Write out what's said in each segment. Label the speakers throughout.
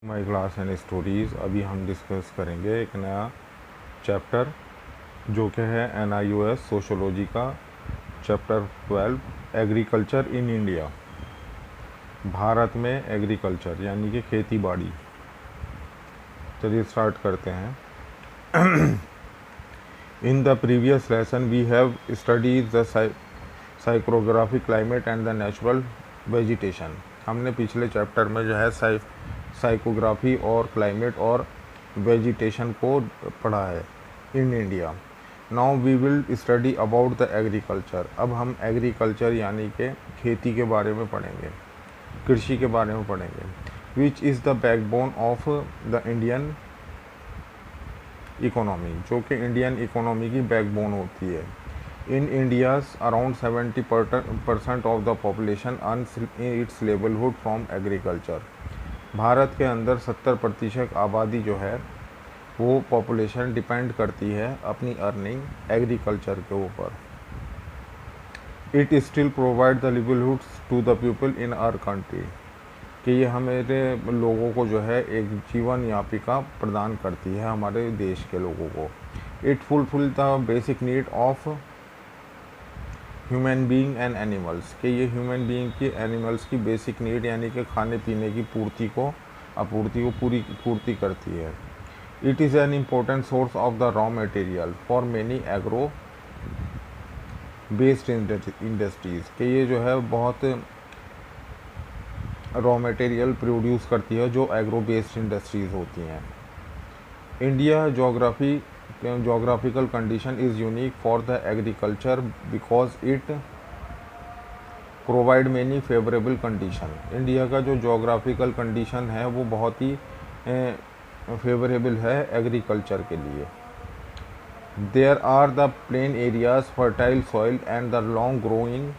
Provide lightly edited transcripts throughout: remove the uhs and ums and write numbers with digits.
Speaker 1: My class and stories. अभी हम discuss करेंगे एक नया चैप्टर जो कि है NIOS सोशोलॉजी का chapter 12 agriculture in India. Bharat में एग्रीकल्चर यानी कि खेती बाड़ी। चलिए स्टार्ट करते हैं। In the previous lesson we have studies the physiography climate and the natural vegetation. हमने पिछले चैप्टर में जो है साइकोग्राफी और क्लाइमेट और वेजिटेशन को पढ़ा है in India. Now we will study about the agriculture. अब हम एग्रीकल्चर यानी कि खेती के बारे में पढ़ेंगे, कृषि के बारे में पढ़ेंगे। Which is the backbone of the Indian economy, जो कि इंडियन इकोनॉमी की बैकबोन होती है। In India's around 70% of the population earns its livelihood from agriculture. Bharat के अंदर 70% आबादी जो है वो पॉपुलेशन डिपेंड करती है अपनी अर्निंग एग्रीकल्चर के ऊपर। It still provide the livelihoods to the people in our country, कि ये हमारे लोगों को जो है एक जीवन यापिका प्रदान करती है हमारे देश के लोगों को। It fulfil the basic need of human being and animals, कि ये ह्यूमन बीइंग की एनिमल्स की बेसिक नीड यानी कि खाने पीने की आपूर्ति को पूर्ति करती है। It is an important source of the raw material for many agro based industries, कि ये जो है बहुत रॉ मटेरियल प्रोड्यूस करती है जो एग्रो बेस्ड इंडस्ट्रीज़ होती हैं। India geographical condition is unique for the agriculture because it provide many favourable condition. India का जो जोग्राफिकल कंडीशन है वो बहुत ही फेवरेबल है एग्रीकल्चर के लिए। There are the plain areas, fertile soil and the long growing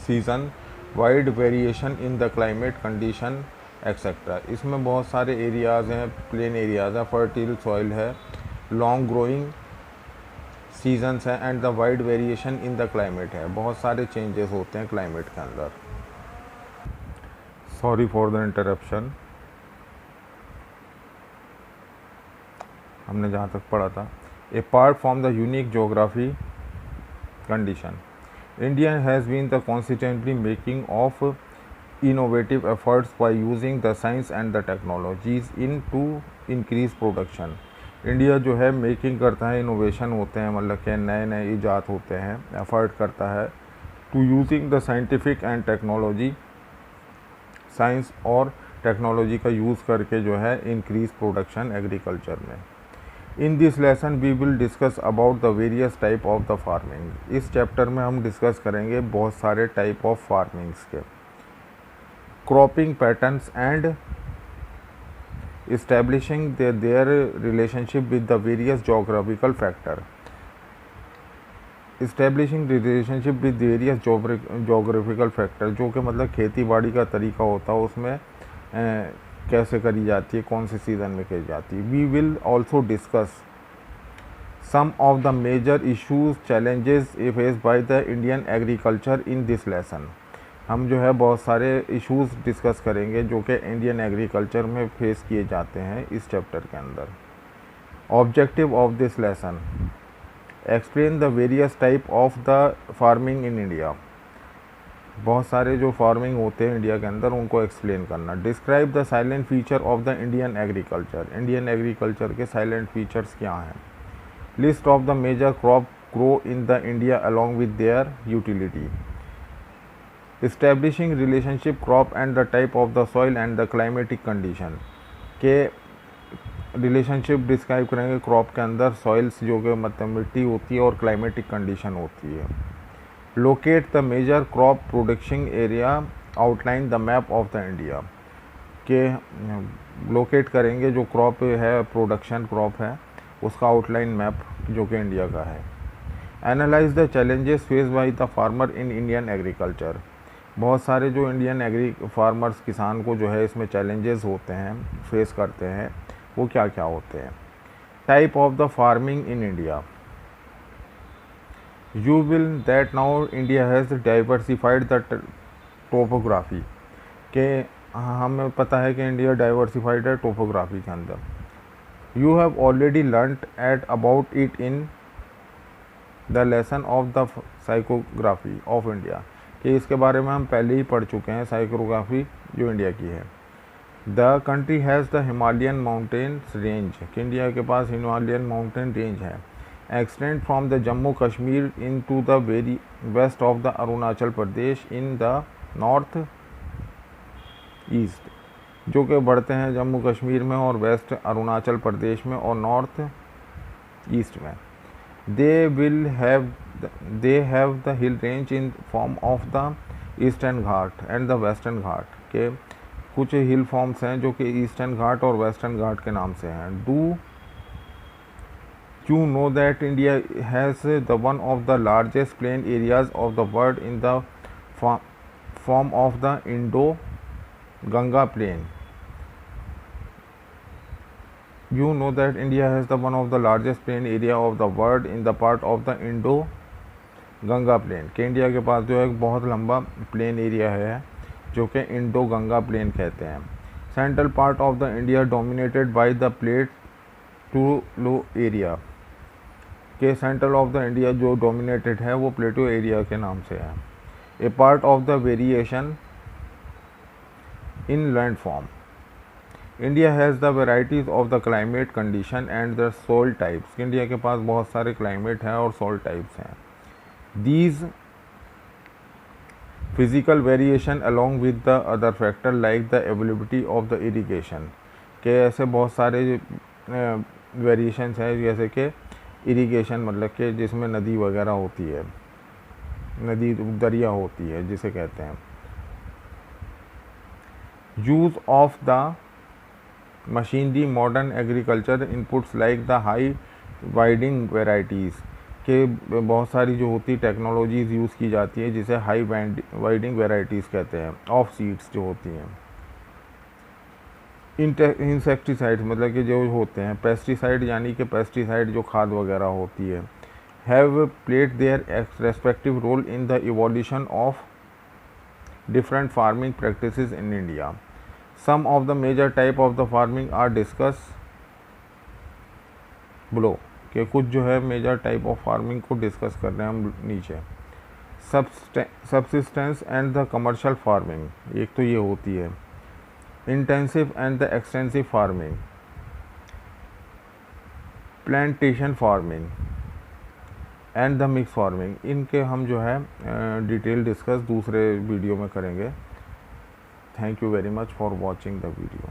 Speaker 1: season, wide variation in the climate condition etcetera. इसमें बहुत सारे एरियाज़ हैं, प्लेन एरियाज़ है, फर्टाइल सॉइल है, लॉन्ग ग्रोइंग सीजन्स हैं and the wide variation in the climate है। बहुत सारे चेंजेस होते हैं क्लाइमेट के अंदर। Sorry for the interruption. हमने जहाँ तक पढ़ा था, apart from the unique geography condition, India has been the consistently making of innovative efforts by using the science and the technologies in to increase production। India जो है making करता है, innovation होते हैं, मतलब कि नए नए ईजाद होते हैं, एफर्ट करता है to using the scientific and technology, science और टेक्नोलॉजी का यूज़ करके जो है इंक्रीज प्रोडक्शन एग्रीकल्चर में। In this lesson we will discuss about the various type of the farming. इस चैप्टर में हम डिस्कस करेंगे बहुत सारे टाइप ऑफ फार्मिंग्स के, cropping patterns and establishing their relationship with the various geographical factor. Establishing relationship with various geographical factor, जो कि मतलब खेती बाड़ी का तरीका होता है, उसमें कैसे करी जाती है, कौन से सीज़न में करी जाती है। We will also discuss some of the major issues challenges face by the Indian agriculture in this lesson. हम जो है बहुत सारे इश्यूज डिस्कस करेंगे जो कि इंडियन एग्रीकल्चर में फेस किए जाते हैं इस चैप्टर के अंदर। Objective of this lesson, explain the various type of the farming in India. बहुत सारे जो फार्मिंग होते हैं इंडिया के अंदर उनको एक्सप्लेन करना। Describe the salient feature of the Indian agriculture, Indian agriculture के साइलेंट फीचर्स क्या हैं। List of the major crop grow in the India along with their utility. Establishing relationship crop and the type of the soil and the climatic condition, के relationship describe करेंगे crop के अंदर, soils जो कि मतलब मिट्टी होती है और क्लाइमेटिक कंडीशन होती है। Locate the major crop production area, outline the map of the India, के लोकेट करेंगे जो क्रॉप है, प्रोडक्शन क्रॉप है, उसका आउटलाइन मैप जो कि इंडिया का है। Analyse the challenges face by the farmer in Indian agriculture, बहुत सारे जो इंडियन फार्मर्स किसान को जो है इसमें चैलेंजेस होते हैं, फेस करते हैं, वो क्या क्या होते हैं। Type of the farming in India, you will that now India has diversified the topography, के हमें पता है कि इंडिया डाइवर्सिफाइड है टोपोग्राफी के अंदर। You have already learned at about it in the lesson of the psychography of India, कि इसके बारे में हम पहले ही पढ़ चुके हैं, साइकोग्राफी जो इंडिया की है। The country has the Himalayan mountains range, कि इंडिया के पास हिमालयन माउंटेन रेंज है, extend from the Jammu Kashmir into the very west of the Arunachal Pradesh in the north east, जो कि बढ़ते हैं जम्मू कश्मीर में और वेस्ट अरुणाचल प्रदेश में और नॉर्थ ईस्ट में। they have the hill range in form of the eastern Ghat and the western घाट, के कुछ हिल फॉर्म्स हैं जो कि ईस्टर्न घाट और वेस्टर्न घाट के नाम से हैं। Do you know that India has the one of the largest plain areas of the world in the form of the Indo Ganga plain. You know that India has the one of the largest plain area of the world in the part of the Indo Ganga plain, कि India के पास जो है एक बहुत लंबा plain area है जो कि इंडो गंगा प्लेन कहते हैं। Central part of the India dominated by the plateau area, के सेंट्रल ऑफ द इंडिया जो डोमिनेटेड है वो प्लेटो एरिया के नाम से है। A part of the variation in land form, India has the varieties of the climate condition and the soil types, India के पास बहुत सारे क्लाइमेट हैं और सोल टाइप्स हैं। These physical variation along with the other factor like the availability of the irrigation, के ऐसे बहुत सारे वेरिएशंस हैं, जैसे कि इरीगेशन मतलब कि जिसमें नदी वगैरह होती है, नदी दरिया होती है जिसे कहते हैं। Use of the machinery modern agriculture inputs like the high yielding varieties, के बहुत सारी जो होती टेक्नोलॉजीज़ यूज़ की जाती है जिसे हाई वाइडिंग वेराइटीज़ कहते हैं, ऑफ सीड्स जो होती हैं। इंसेक्टिसाइड्स मतलब कि जो होते हैं, पेस्टिसाइड यानी कि पेस्टिसाइड जो खाद वगैरह होती है, have played their respective role in the evolution of different farming practices in India. Some of the major type of the farming are discussed below, कि कुछ जो है मेजर टाइप ऑफ फार्मिंग को डिस्कस कर रहे हैं हम नीचे। Subsistence and the commercial farming, एक तो ये होती है। Intensive and the extensive farming, plantation farming and the mix farming, इनके हम जो है डिटेल डिस्कस दूसरे वीडियो में करेंगे। Thank you very much for watching the video.